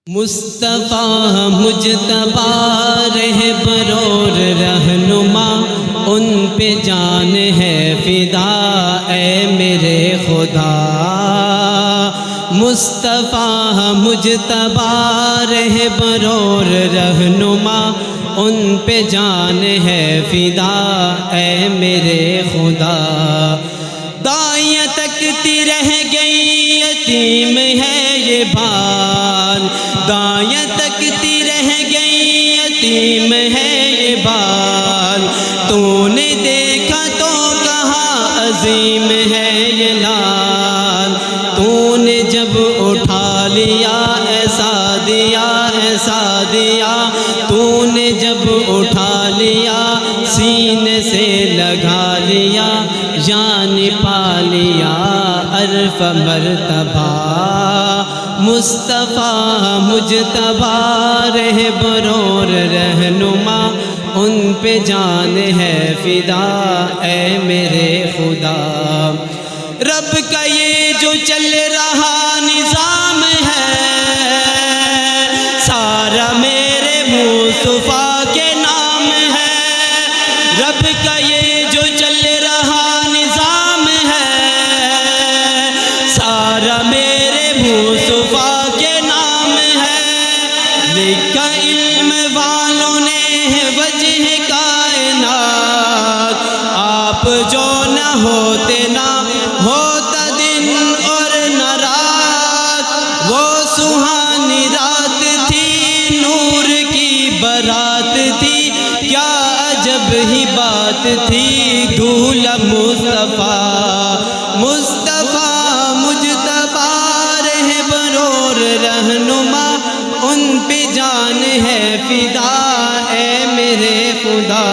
مصطفیٰ مجتبیٰ رہبر اور رہنما، ان پہ جان ہے فدا اے میرے خدا۔ مصطفیٰ مجتبیٰ رہبر اور رہنما، ان پہ جان ہے فدا اے میرے خدا۔ دائیں تکتی رہ گئی یتیم ہے یہ بال، دائیں تکتی رہ گئی یتیم ہے یہ بال، تو نے دیکھا تو کہا عظیم ہے یہ لال، تو نے جب اٹھا لیا ایسا دیا ایسا دیا، تو نے جب اٹھا لیا سینے سے لگا لیا، جان پا لیا عرف مرتبہ۔ مصطفیٰ مجتبیٰ رہبر اور رہنما، ان پہ جان ہے فدا اے میرے خدا۔ رب کا یہ جو چل رہا نظام ہے، سارا میرے مصطفیٰ کے نام ہے۔ رب کا یہ جو چل رہا نظام ہے، سارا میرے مصطفیٰ کے نام ہے۔ لکھا علم والوں نے ہے وجہ کائنات، آپ جو نہ ہوتے نہ ہوتا دن اور نہ رات، وہ سہانی رات تھی نور کی برات تھی، کیا عجب ہی بات تھی دولہا مصطفیٰ۔ مصطفیٰ مجتبیٰ رہبر اور رہنما، ان پہ جان ہے فدا اے میرے خدا۔